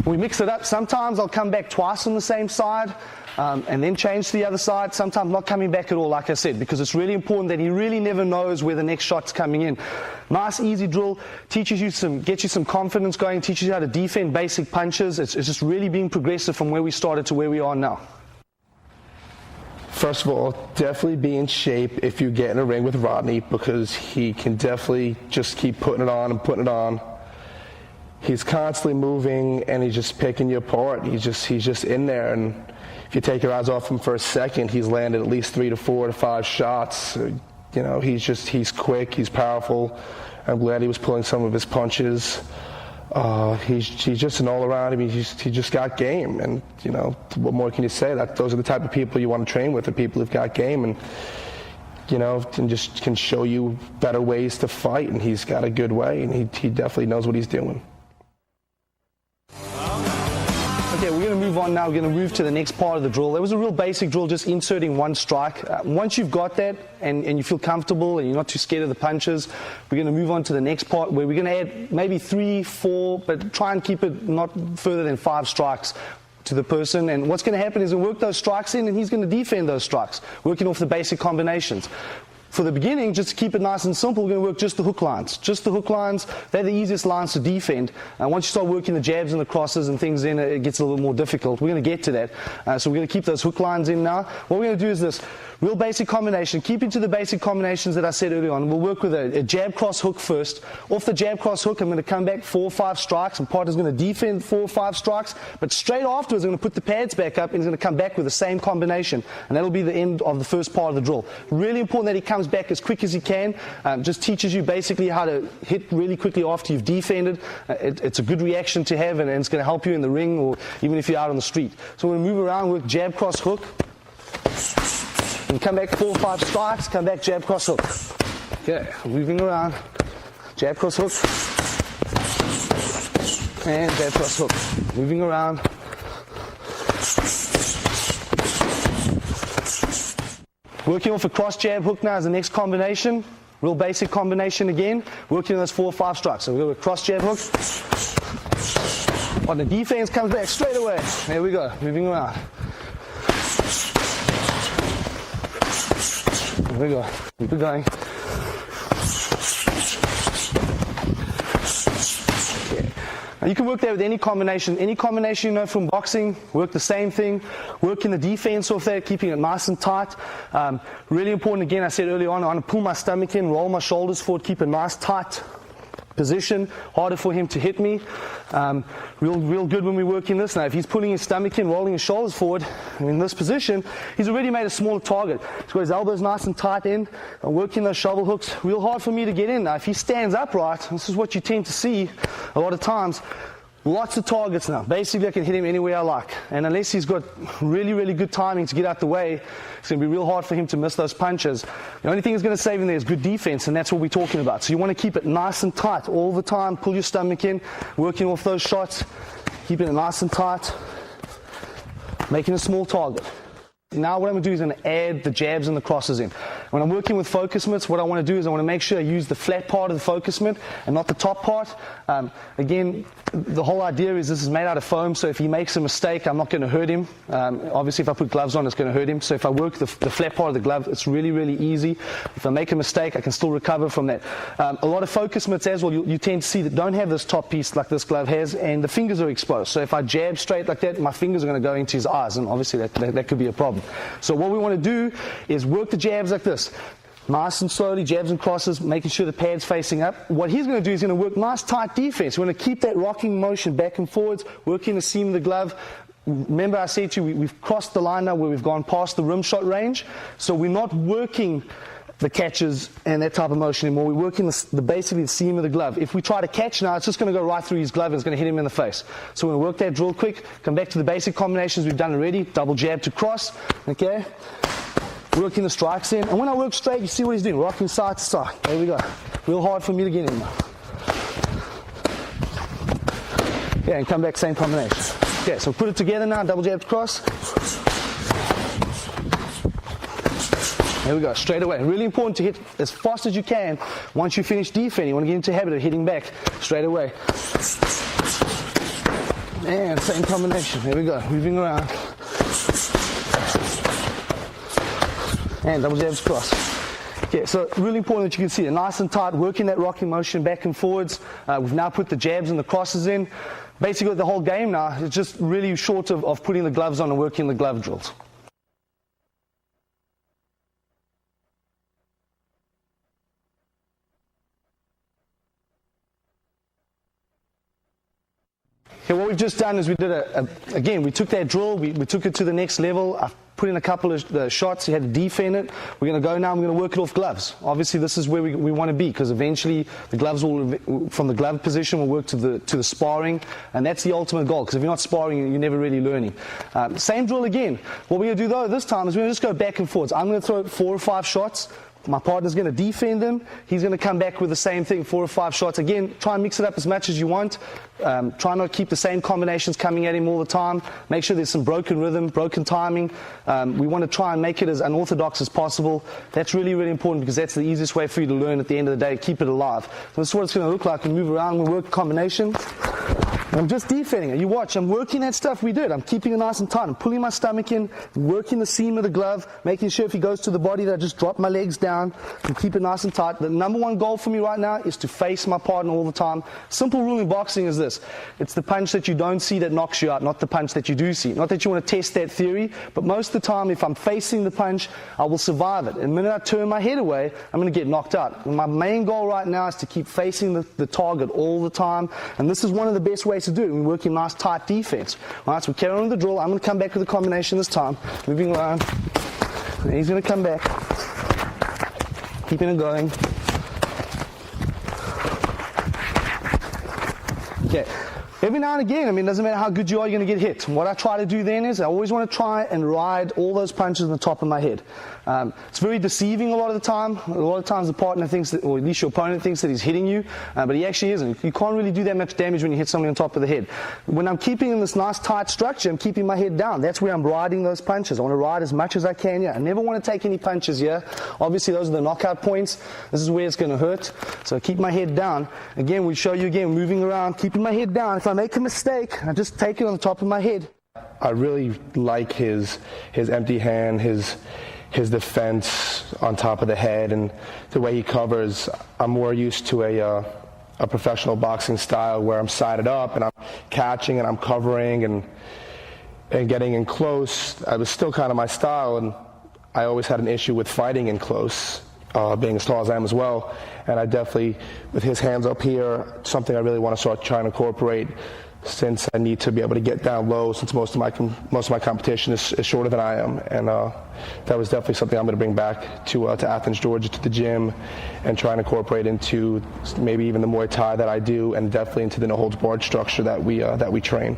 We mix it up. Sometimes I'll come back twice on the same side and then change to the other side. Sometimes not coming back at all, like I said, because it's really important that he really never knows where the next shot's coming in. Nice, easy drill. Teaches you gets you some confidence going, teaches you how to defend basic punches. It's just really being progressive from where we started to where we are now. First of all, definitely be in shape if you get in a ring with Rodney, because he can definitely just keep putting it on and putting it on. He's constantly moving and he's just picking you apart. He's just in there, and if you take your eyes off him for a second, he's landed at least 3 to 4 to 5 shots. You know, he's quick, he's powerful. I'm glad he was pulling some of his punches. He's just an all-around. I mean, he just got game, and you know, what more can you say? Those are the type of people you want to train with, the people who've got game, and you know, and just can show you better ways to fight. And he's got a good way, and he definitely knows what he's doing. Okay, we're going to move on now. We're going to move to the next part of the drill. That was a real basic drill, just inserting one strike. Once you've got that and you feel comfortable and you're not too scared of the punches, we're going to move on to the next part where we're going to add maybe 3, 4, but try and keep it not further than 5 strikes to the person. And what's going to happen is we'll work those strikes in and he's going to defend those strikes, working off the basic combinations. For the beginning, just to keep it nice and simple, we're going to work just the hook lines. Just the hook lines, they're the easiest lines to defend. Once you start working the jabs and the crosses and things in, it gets a little bit more difficult. We're going to get to that. So we're going to keep those hook lines in now. What we're going to do is this. Real basic combination. Keeping to the basic combinations that I said earlier on. We'll work with a jab cross hook first. Off the jab cross hook, I'm going to come back 4 or 5 strikes, and partner's going to defend 4 or 5 strikes. But straight afterwards, I'm going to put the pads back up, and he's going to come back with the same combination. And that'll be the end of the first part of the drill. Really important that he comes back as quick as he can. Just teaches you basically how to hit really quickly after you've defended. It's a good reaction to have, and it's going to help you in the ring or even if you're out on the street. So we're going to move around, work jab cross hook. And come back 4 or 5 strikes, come back jab cross hook. Okay, moving around. Jab cross hook. And jab cross hook. Moving around. Working off a cross jab hook now is the next combination. Real basic combination again. Working on those 4 or 5 strikes. So we go with cross jab hook. On the defense, comes back straight away. There we go, moving around. There we go, keep it going. Now you can work that with any combination you know from boxing. Work the same thing. Working the defense off that, keeping it nice and tight. Really important, again, I said earlier on, I want to pull my stomach in, roll my shoulders forward, keep a nice tight position. Harder for him to hit me. Real good when we're working this. Now if he's pulling his stomach in, rolling his shoulders forward, in this position, he's already made a smaller target. He's got his elbows nice and tight in, and working those shovel hooks, real hard for me to get in. Now if he stands upright, this is what you tend to see a lot of times, lots of targets now. Basically I can hit him anywhere I like, and unless he's got really good timing to get out the way, it's going to be real hard for him to miss those punches. The only thing that's going to save him there is good defense, and that's what we're talking about. So you want to keep it nice and tight all the time. Pull your stomach in, working off those shots, keeping it nice and tight, making a small target. Now what I'm going to do is I'm going to add the jabs and the crosses in. When I'm working with focus mitts, what I want to do is I want to make sure I use the flat part of the focus mitt and not the top part. Again, the whole idea is this is made out of foam, so if he makes a mistake, I'm not going to hurt him. Obviously, if I put gloves on, it's going to hurt him. So if I work the flat part of the glove, it's really easy. If I make a mistake, I can still recover from that. A lot of focus mitts as well, you tend to see that don't have this top piece like this glove has, and the fingers are exposed. So if I jab straight like that, my fingers are going to go into his eyes, and obviously that could be a problem. So what we want to do is work the jabs like this. Nice and slowly, jabs and crosses, making sure the pad's facing up. What he's going to do is he's going to work nice tight defense. We're going to keep that rocking motion back and forwards, working the seam of the glove. Remember I said to you, we've crossed the line now where we've gone past the rim shot range. So we're not working the catches and that type of motion anymore. We're working basically the seam of the glove. If we try to catch now, it's just going to go right through his glove and it's going to hit him in the face. So we're going to work that drill quick, come back to the basic combinations we've done already, double jab to cross, okay? Working the strikes in, and when I work straight, you see what he's doing, rocking side to side. There we go. Real hard for me to get in now. Yeah, and come back, same combination. Okay, so put it together now, double jab to cross. There we go, straight away. Really important to hit as fast as you can. Once you finish defending, you want to get into a habit of hitting back straight away. And same combination. There we go, moving around. And double jabs cross. Okay, so really important that you can see it nice and tight, working that rocking motion back and forwards. We've now put the jabs and the crosses in. Basically the whole game now is just really short of putting the gloves on and working the glove drills. Okay, what we've just done is we did again, we took that drill, we took it to the next level. I've put in a couple of shots, you had to defend it. We're going to go now, we're going to work it off gloves. Obviously this is where we want to be, because eventually the gloves will, from the glove position, will work to the sparring, and that's the ultimate goal, because if you're not sparring, you're never really learning. Same drill again. What we're going to do though this time is we're going to just go back and forwards. I'm going to throw 4 or 5 shots. My partner's going to defend him. He's going to come back with the same thing, 4 or 5 shots. Again, try and mix it up as much as you want. Try not to keep the same combinations coming at him all the time. Make sure there's some broken rhythm, broken timing. We want to try and make it as unorthodox as possible. That's really important, because that's the easiest way for you to learn at the end of the day, keep it alive. So this is what it's going to look like. We move around, we work a combination. I'm just defending it. You watch, I'm working that stuff we did. I'm keeping it nice and tight. I'm pulling my stomach in, working the seam of the glove, making sure if he goes to the body that I just drop my legs down and keep it nice and tight. The number one goal for me right now is to face my partner all the time. Simple rule in boxing is this. It's the punch that you don't see that knocks you out, not the punch that you do see. Not that you want to test that theory, but most of the time if I'm facing the punch, I will survive it. And the minute I turn my head away, I'm going to get knocked out. And my main goal right now is to keep facing the target all the time. And this is one of the best ways to do it. We're working nice tight defense. All right, so we carry on with the drill. I'm going to come back with a combination this time. Moving around. And he's going to come back. Keeping it going. Okay. Every now and again, I mean, it doesn't matter how good you are, you're going to get hit. And what I try to do then is I always want to try and ride all those punches on the top of my head. It's very deceiving a lot of the time. A lot of times the partner thinks that, or at least your opponent thinks that he's hitting you, but he actually isn't. You can't really do that much damage when you hit somebody on top of the head. When I'm keeping in this nice tight structure, I'm keeping my head down. That's where I'm riding those punches. I want to ride as much as I can here. I never want to take any punches here. Obviously, those are the knockout points. This is where it's going to hurt. So I keep my head down. Again, we show you again, moving around, keeping my head down. If I make a mistake, I just take it on the top of my head. I really like his empty hand, his defense on top of the head, and the way he covers. I'm more used to a professional boxing style where I'm sided up and I'm catching and I'm covering and getting in close. It was still kind of my style, and I always had an issue with fighting in close, being as tall as I am as well. And I definitely, with his hands up here, something I really want to start trying to incorporate, since I need to be able to get down low, since most of my competition is shorter than I am. And that was definitely something I'm going to bring back to Athens, Georgia, to the gym, and try and incorporate into maybe even the Muay Thai that I do, and definitely into the no holds barred structure that we train.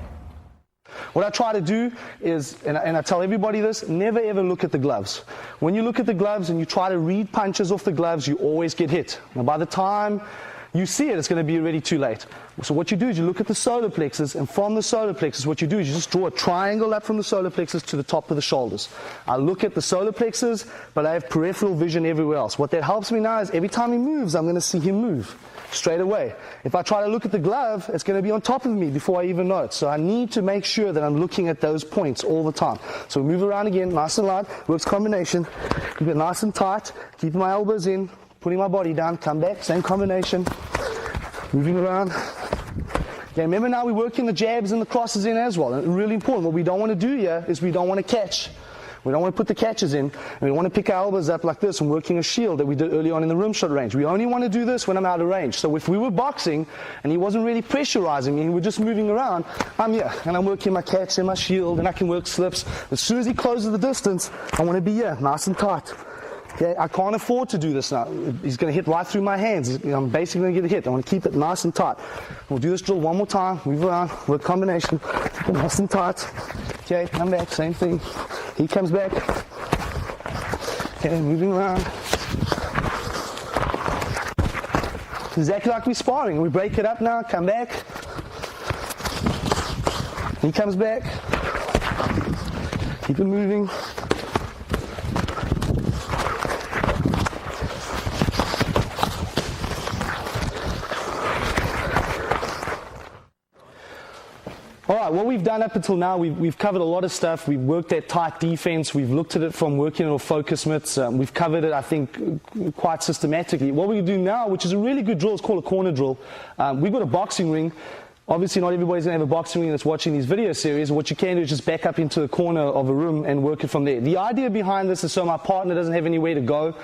What I try to do is, and I tell everybody this, never ever look at the gloves. When you look at the gloves and you try to read punches off the gloves, you always get hit. Now by the time you see it, it's going to be already too late. So what you do is you look at the solar plexus, and from the solar plexus, what you do is you just draw a triangle up from the solar plexus to the top of the shoulders. I look at the solar plexus, but I have peripheral vision everywhere else. What that helps me now is every time he moves, I'm going to see him move straight away. If I try to look at the glove, it's going to be on top of me before I even know it. So I need to make sure that I'm looking at those points all the time. So we move around again, nice and light, works combination. Keep it nice and tight, keeping my elbows in, putting my body down, come back, same combination, moving around. Okay, remember now we're working the jabs and the crosses in as well. And really important, what we don't want to do here is we don't want to catch. We don't want to put the catches in, and we want to pick our elbows up like this and working a shield that we did early on in the rim shot range. We only want to do this when I'm out of range. So if we were boxing and he wasn't really pressurizing me, he was just moving around, I'm here, and I'm working my catch and my shield, and I can work slips. As soon as he closes the distance, I want to be here, nice and tight. Okay, I can't afford to do this now. He's going to hit right through my hands. I'm basically going to get a hit. I want to keep it nice and tight. We'll do this drill one more time. Move around, work combination. Keep it nice and tight. Okay, come back, same thing. He comes back. Okay, moving around. Exactly like we're sparring. We break it up now, come back. He comes back. Keep it moving. All right, what we've done up until now, we've covered a lot of stuff. We've worked that tight defense. We've looked at it from working on focus mitts. We've covered it, I think, quite systematically. What we do now, which is a really good drill, is called a corner drill. We've got a boxing ring. Obviously, not everybody's going to have a boxing ring that's watching these video series. What you can do is just back up into the corner of a room and work it from there. The idea behind this is so my partner doesn't have anywhere to go.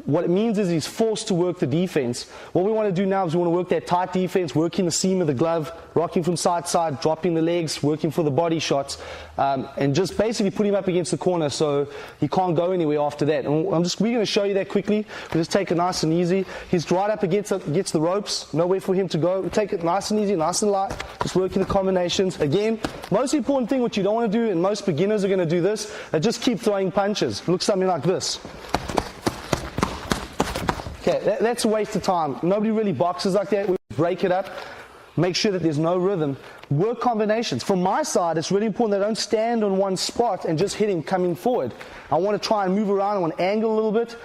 What it means is he's forced to work the defense. What we want to do now is we want to work that tight defense, working the seam of the glove, rocking from side to side, dropping the legs, working for the body shots, and just basically put him up against the corner so he can't go anywhere after that. And we're going to show you that quickly. We'll just take it nice and easy. He's right up against the ropes, nowhere for him to go. We'll take it nice and easy, nice and light. Just working the combinations. Again, most important thing, what you don't want to do, and most beginners are going to do this, they just keep throwing punches. It looks something like this. Okay, that's a waste of time. Nobody really boxes like that. We break it up. Make sure that there's no rhythm. Work combinations. From my side, it's really important that I don't stand on one spot and just hit him coming forward. I want to try and move around. I want to angle a little bit.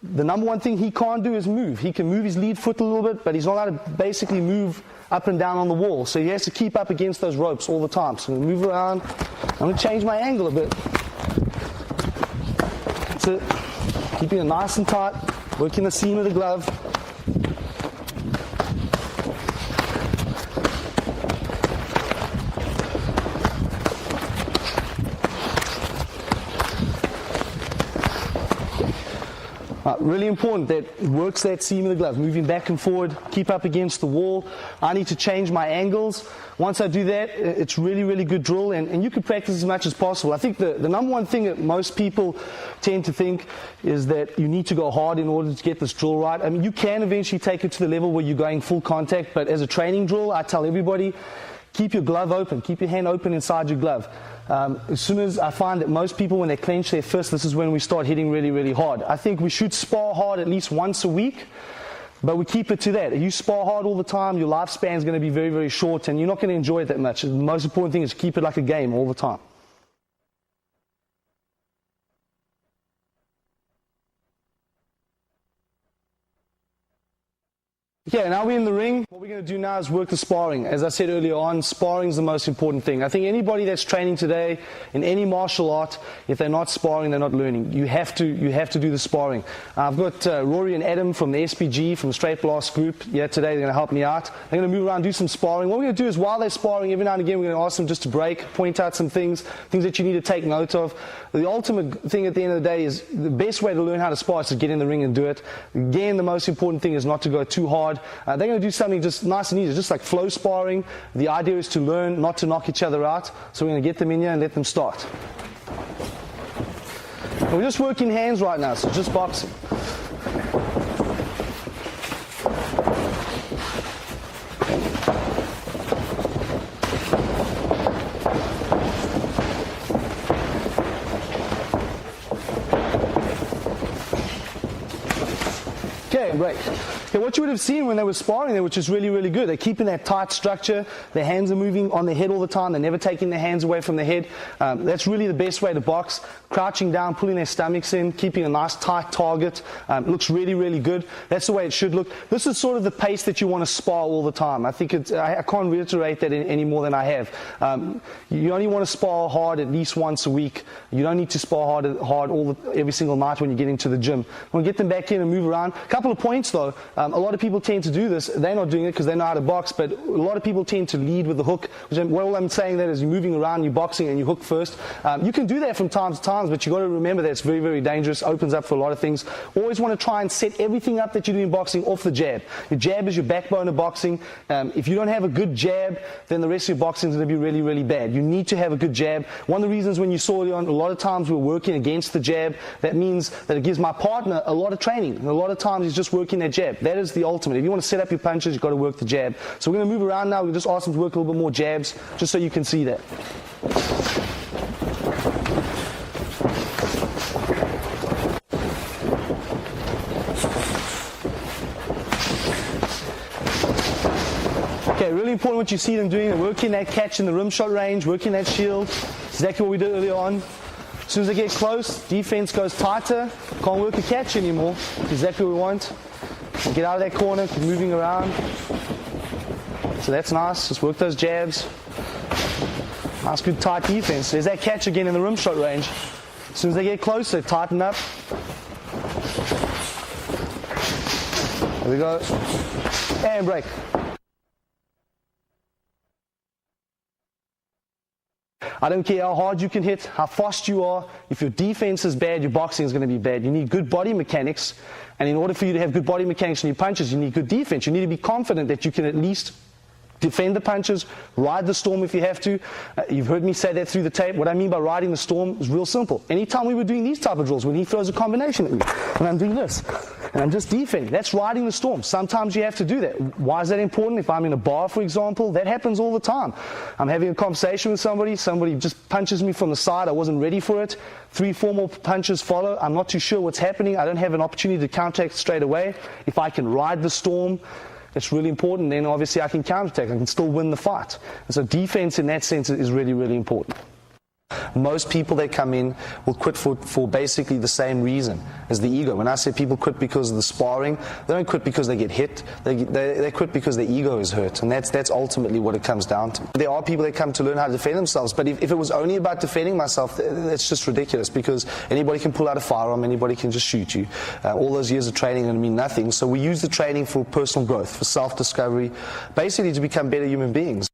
The number one thing he can't do is move. He can move his lead foot a little bit, but he's not allowed to basically move up and down on the wall. So he has to keep up against those ropes all the time. So I'm going to move around. I'm going to change my angle a bit. That's it. Keeping it nice and tight. Working the seam of the glove. Really important that it works that seam of the glove, moving back and forward, keep up against the wall. I need to change my angles. Once I do that, it's really, really good drill, and you can practice as much as possible. I think the number one thing that most people tend to think is that you need to go hard in order to get this drill right. I mean, you can eventually take it to the level where you're going full contact, but as a training drill, I tell everybody, keep your glove open, keep your hand open inside your glove. As soon as I find that most people, when they clench their fist, this is when we start hitting really, really hard. I think we should spar hard at least once a week, but we keep it to that. If you spar hard all the time, your lifespan is going to be very, very short, and you're not going to enjoy it that much. The most important thing is keep it like a game all the time. Okay, now we're in the ring. What we're going to do now is work the sparring. As I said earlier on, sparring is the most important thing. I think anybody that's training today in any martial art, if they're not sparring, they're not learning. You have to do the sparring. I've got Rory and Adam from the SPG, from the Straight Blast group here today. They're going to help me out. They're going to move around and do some sparring. What we're going to do is, while they're sparring, every now and again, we're going to ask them just to break, point out some things that you need to take note of. The ultimate thing at the end of the day is the best way to learn how to spar is to get in the ring and do it. Again, the most important thing is not to go too hard. They're going to do something just nice and easy, just like flow sparring. The idea is to learn not to knock each other out. So we're going to get them in here and let them start. And we're just working hands right now, so just boxing. Okay, great. Okay, what you would have seen when they were sparring there, which is really, really good, they're keeping that tight structure, their hands are moving on their head all the time, they're never taking their hands away from the head. That's really the best way to box. Crouching down, pulling their stomachs in, keeping a nice tight target. Looks really, really good. That's the way it should look. This is sort of the pace that you want to spar all the time. I think I can't reiterate that any more than I have. You only want to spar hard at least once a week. You don't need to spar hard every single night when you get into the gym. We'll get them back in and move around. A couple of points though. A lot of people tend to do this. They're not doing it because they know how to box, but a lot of people tend to lead with the hook. All I'm saying that is you're moving around, you're boxing, and you hook first. You can do that from time to time, but you've got to remember that it's very, very dangerous. Opens up for a lot of things. Always want to try and set everything up that you do in boxing off the jab. Your jab is your backbone of boxing. If you don't have a good jab, then the rest of your boxing is going to be really, really bad. You need to have a good jab. One of the reasons when you saw it on, a lot of times we're working against the jab. That means that it gives my partner a lot of training. And a lot of times he's just working that jab. That is the ultimate. If you want to set up your punches, you've got to work the jab. So we're going to move around now. We'll just ask them to work a little bit more jabs, just so you can see that. Okay, really important what you see them doing. They're working that catch in the rim shot range, working that shield. Exactly what we did earlier on. As soon as they get close, defense goes tighter. Can't work a catch anymore. Exactly what we want. Get out of that corner, keep moving around. So that's nice. Just work those jabs. Nice, good, tight defense. There's that catch again in the rim shot range. As soon as they get closer, tighten up. There we go. And break. I don't care how hard you can hit, how fast you are. If your defense is bad, your boxing is going to be bad. You need good body mechanics. And in order for you to have good body mechanics in your punches, you need good defense. You need to be confident that you can at least defend the punches, ride the storm if you have to. You've heard me say that through the tape. What I mean by riding the storm is real simple. Anytime we were doing these type of drills, when he throws a combination at me, and I'm doing this, and I'm just defending, that's riding the storm. Sometimes you have to do that. Why is that important? If I'm in a bar, for example, that happens all the time. I'm having a conversation with somebody just punches me from the side, I wasn't ready for it. 3-4 more punches follow. I'm not too sure what's happening. I don't have an opportunity to counteract straight away. If I can ride the storm, it's really important. Then obviously I can counterattack. I can still win the fight. And so defense in that sense is really, really important. Most people that come in will quit for basically the same reason as the ego. When I say people quit because of the sparring, they don't quit because they get hit. They quit because their ego is hurt, and that's ultimately what it comes down to. There are people that come to learn how to defend themselves, but if it was only about defending myself, that's just ridiculous, because anybody can pull out a firearm, anybody can just shoot you. All those years of training are going to mean nothing. So we use the training for personal growth, for self-discovery, basically to become better human beings.